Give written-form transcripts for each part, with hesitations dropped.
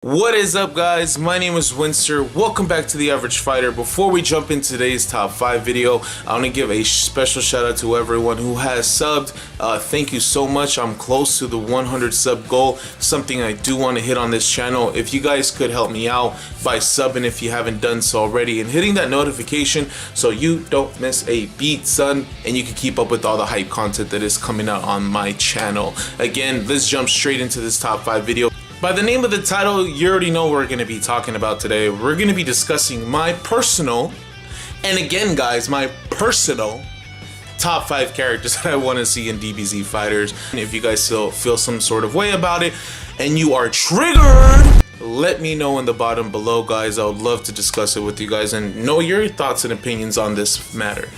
What is up, guys? My name is Wenster. Welcome back to The Average Fighter. Before we jump into today's top 5 video, I want to give a special shout out to everyone who has subbed. Thank you so much. I'm close to the 100 sub goal, something I do want to hit on this channel. If you guys could help me out by subbing if you haven't done so already and hitting that notification so you don't miss a beat, son, and you can keep up with all the hype content that is coming out on my channel. Again, let's jump straight into this top 5 video. By the name of the title, you already know what we're going to be talking about today. We're going to be discussing my personal, and again guys, my personal top 5 characters that I want to see in DBZ Fighterz. And if you guys still feel some sort of way about it and you are triggered, let me know in the bottom below, guys. I would love to discuss it with you guys and know your thoughts and opinions on this matter.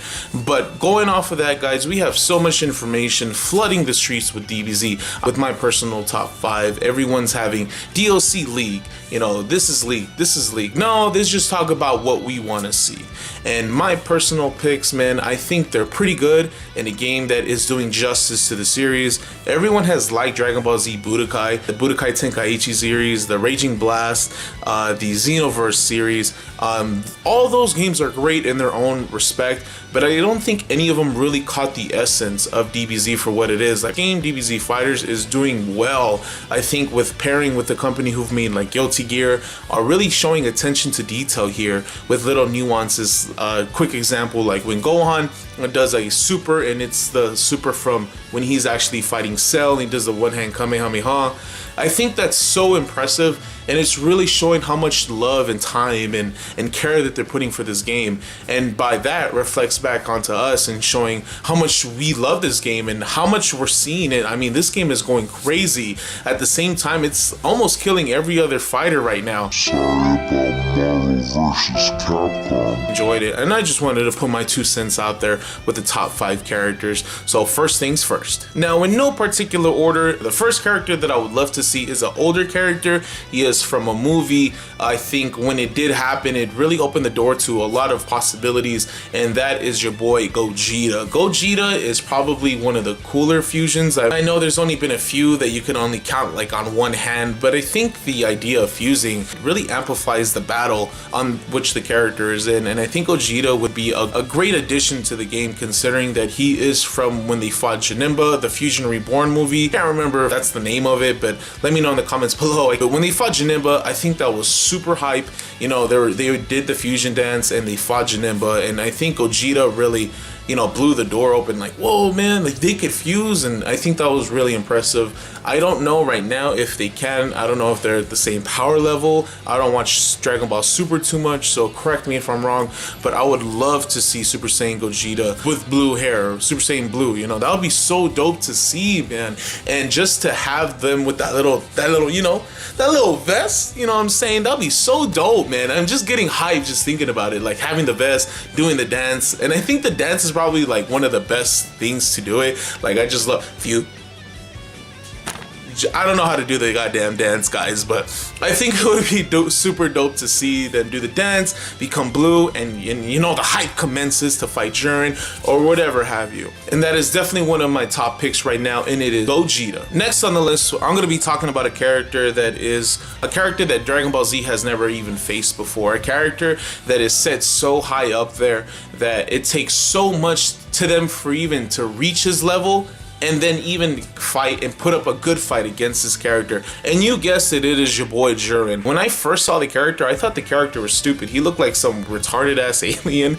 But going off of that, guys, we have so much information flooding the streets with DBZ. With my personal top 5, everyone's having DLC league. You know, this is league, this is league. No, let's just talk about what we want to see. And my personal picks, man, I think they're pretty good in a game that is doing justice to the series. Everyone has liked Dragon Ball Z Budokai, the Budokai Tenkaichi series, the Raging Blast, the Xenoverse series. All those games are great in their own respect, but I don't think any of them really caught the essence of DBZ for what it is. Like, game DBZ Fighterz is doing well, I think, with pairing with the company who've made like Guilty Gear, are really showing attention to detail here with little nuances. Quick example, like when Gohan does a super, and it's the super from when he's actually fighting Cell, and he does the one-hand Kamehameha. I think that's so impressive, and it's really showing how much love and time and care that they're putting for this game, and by that reflects back onto us and showing how much we love this game and how much we're seeing it. I mean, this game is going crazy. At the same time, it's almost killing every other fighter right now. Enjoyed it, and I just wanted to put my 2 cents out there with the top 5 characters. So first things first. Now, in no particular order, the first character that I would love to see is an older character. He is from a movie. I think when it did happen, it really opened the door to a lot of possibilities, and that is your boy Gogeta. Gogeta is probably one of the cooler fusions. I know there's only been a few that you can only count like on one hand, but I think the idea of fusing really amplifies the battle on which the character is in, and I think Gogeta would be a great addition to the game, considering that he is from when they fought Janemba, the Fusion Reborn movie. I can't remember if that's the name of it, but let me know in the comments below. But when they fought Janemba, I think that was super hype. You know, they did the fusion dance and they fought Janemba, and I think Gogeta really, you know, blew the door open. Like, whoa, man, like they could fuse, and I think that was really impressive. I don't know right now if they can. I don't know if they're at the same power level. I don't watch Dragon Ball Super too much, so correct me if I'm wrong, but I would love to see Super Saiyan Gogeta with blue hair, Super Saiyan Blue. You know, that would be so dope to see, man. And just to have them with that little, you know, that little vest, you know what I'm saying? That'd be so dope, man. I'm just getting hyped just thinking about it, like having the vest, doing the dance. And I think the dance is probably like one of the best things to do it. Like, I just love I don't know how to do the goddamn dance, guys, but I think it would be super dope to see them do the dance, become blue, and you know, the hype commences to fight Jiren or whatever have you. And that is definitely one of my top picks right now, and it is Gogeta. Next on the list, I'm going to be talking about a character that Dragon Ball Z has never even faced before. A character that is set so high up there that it takes so much to them for even to reach his level, and then even fight and put up a good fight against this character. And you guessed it, it is your boy Jiren. When I first saw the character, I thought the character was stupid. He looked like some retarded ass alien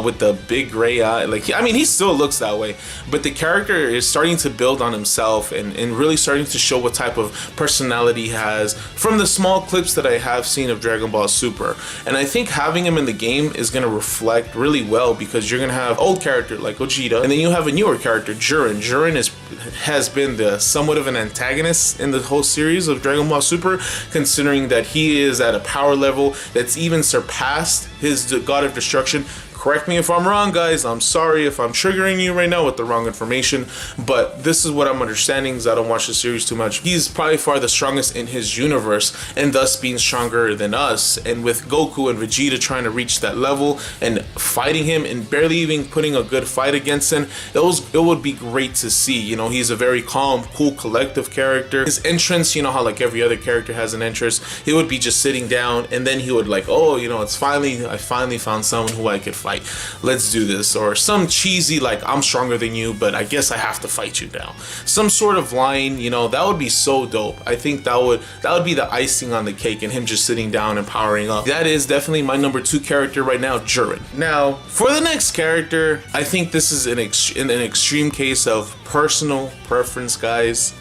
with the big gray eye. Like, I mean, he still looks that way, but the character is starting to build on himself and really starting to show what type of personality he has from the small clips that I have seen of Dragon Ball Super. And I think having him in the game is going to reflect really well, because you're going to have old character like Gogeta, and then you have a newer character, Jiren. Jiren has been the somewhat of an antagonist in the whole series of Dragon Ball Super, considering that he is at a power level that's even surpassed his God of Destruction, Correct me if I'm wrong, guys. I'm sorry if I'm triggering you right now with the wrong information, but this is what I'm understanding because I don't watch the series too much. He's probably far the strongest in his universe, and thus being stronger than us. And with Goku and Vegeta trying to reach that level and fighting him and barely even putting a good fight against him, it would be great to see. You know, he's a very calm, cool, collective character. His entrance, you know how like every other character has an entrance, he would be just sitting down and then he would like, oh, you know, I finally found someone who I could fight. Let's do this. Or some cheesy like, I'm stronger than you, but I guess I have to fight you now. Some sort of line, you know, that would be so dope. I think that would be the icing on the cake, and him just sitting down and powering up. That is definitely my number 2 character right now, Jiren. Now, for the next character, I think this is an extreme case of personal preference, guys.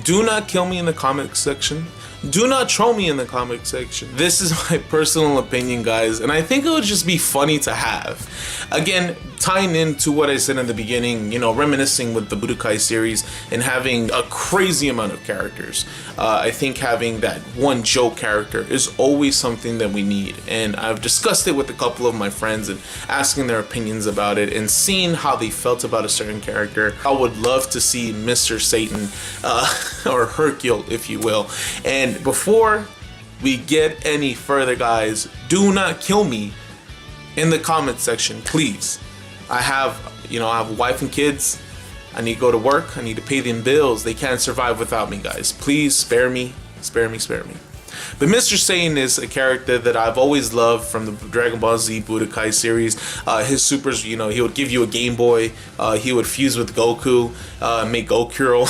Do not kill me in the comment section. Do not troll me in the comment section. This is my personal opinion, guys, and I think it would just be funny to have. Again, tying into what I said in the beginning, you know, reminiscing with the Budokai series and having a crazy amount of characters. I think having that one joke character is always something that we need, and I've discussed it with a couple of my friends and asking their opinions about it and seeing how they felt about a certain character. I would love to see Mr. Satan, or Hercule, if you will. And before we get any further, guys, do not kill me in the comment section, please. I have a wife and kids. I need to go to work. I need to pay them bills. They can't survive without me, guys. Please spare me, spare me, spare me. But Mr. Satan is a character that I've always loved from the Dragon Ball Z Budokai series. His supers, you know, he would give you a Game Boy. He would fuse with Goku, make Gokuro.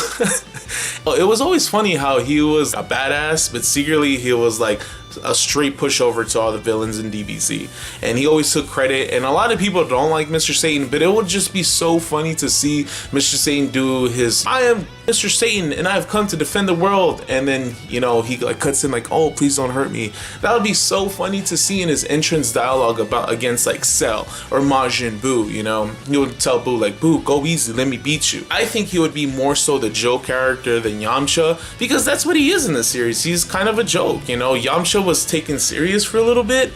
It was always funny how he was a badass, but secretly he was like a straight pushover to all the villains in DBZ, and he always took credit. And a lot of people don't like Mr. Satan, but it would just be so funny to see Mr. Satan do his "I am Mr. Satan and I have come to defend the world," and then, you know, he like cuts in like, "Oh, please don't hurt me." That would be so funny to see in his entrance dialogue against like Cell or Majin Buu. You know, he would tell Buu like, "Buu, go easy, let me beat you." I think he would be more so the joke character than Yamcha, because that's what he is in the series. He's kind of a joke, you know. Yamcha was taken serious for a little bit,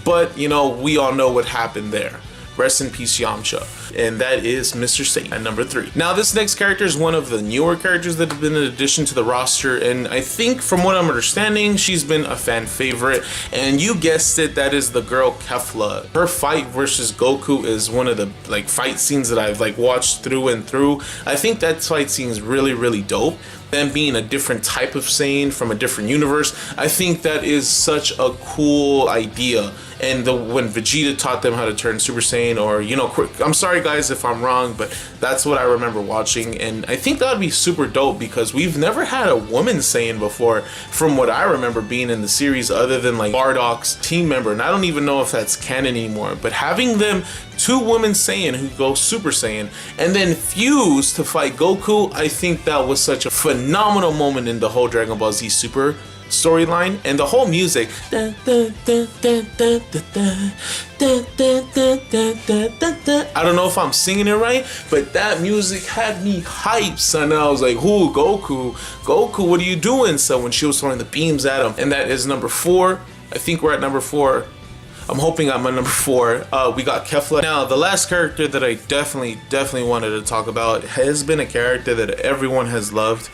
but you know, we all know what happened there. Rest in peace, Yamcha. And that is Mr. Satan at number 3. Now, this next character is one of the newer characters that have been an addition to the roster, and I think from what I'm understanding, she's been a fan favorite. And you guessed it, that is the girl Kefla. Her fight versus Goku is one of the like fight scenes that I've like watched through and through. I think that fight scene is really, really dope. Them being a different type of Saiyan from a different universe, I think that is such a cool idea. And when Vegeta taught them how to turn Super Saiyan, or, you know, I'm sorry guys if I'm wrong, but that's what I remember watching, and I think that would be super dope because we've never had a woman Saiyan before from what I remember being in the series, other than like Bardock's team member, and I don't even know if that's canon anymore. But having them 2 women Saiyan who go Super Saiyan and then fuse to fight Goku, I think that was such a phenomenal moment in the whole Dragon Ball Z Super storyline. And the whole music, I don't know if I'm singing it right, but that music had me hyped, son. I was like, "Who, Goku, what are you doing?" So when she was throwing the beams at him, and that is number 4. I think we're at number 4. I'm hoping I'm at number 4. We got Kefla. Now, the last character that I definitely wanted to talk about has been a character that everyone has loved.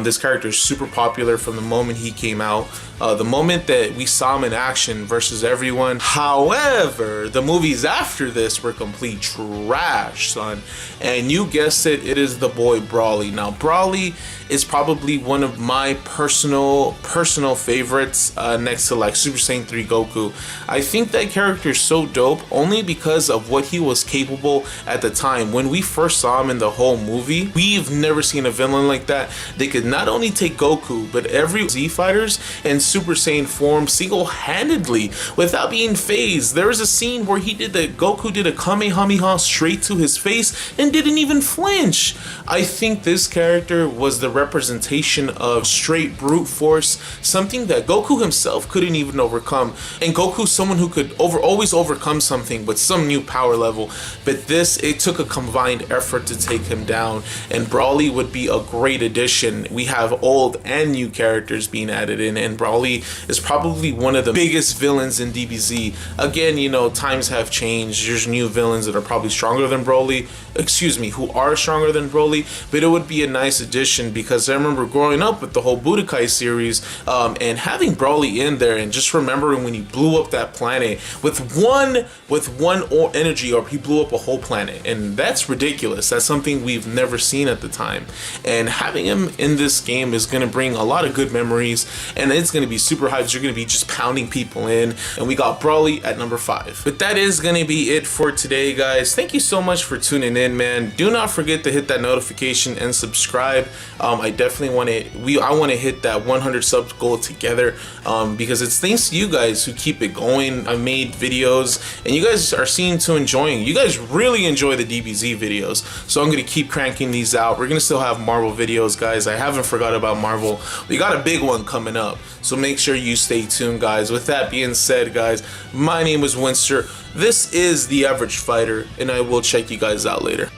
This character is super popular from the moment he came out. The moment that we saw him in action versus everyone. However, the movies after this were complete trash, son. And you guessed it, it is the boy Broly. Now, Broly is probably one of my personal favorites, next to like Super Saiyan 3 Goku. I think that character is so dope only because of what he was capable at the time. When we first saw him in the whole movie, we've never seen a villain like that. They could not only take Goku, but every Z fighters in Super Saiyan form single-handedly without being phased. There was a scene where Goku did a Kamehameha straight to his face and didn't even flinch. I think this character was the representation of straight brute force, something that Goku himself couldn't even overcome. And Goku's someone who could always overcome something with some new power level, but it took a combined effort to take him down, and Broly would be a great addition. We have old and new characters being added in, and Broly Broly is probably one of the biggest villains in DBZ. Again, you know, times have changed. There's new villains that are probably stronger than Broly, who are stronger than Broly, but it would be a nice addition because I remember growing up with the whole Budokai series, and having Broly in there, and just remembering when he blew up that planet with one energy orb, he blew up a whole planet, and that's ridiculous. That's something we've never seen at the time, and having him in this game is going to bring a lot of good memories, and it's going to be super hyped. You're going to be just pounding people in, and we got Broly at number 5. But that is going to be it for today, guys. Thank you so much for tuning in, man. Do not forget to hit that notification and subscribe. I definitely want to, I want to hit that 100 subs goal together, because it's thanks to you guys who keep it going. I made videos and you guys are seem to enjoying. You guys really enjoy the DBZ videos, so I'm going to keep cranking these out. We're going to still have Marvel videos, guys. I haven't forgot about Marvel. We got a big one coming up, so make sure you stay tuned, guys. With that being said, guys, my name is Wenster. This is The Average Fighter, and I will check you guys out later.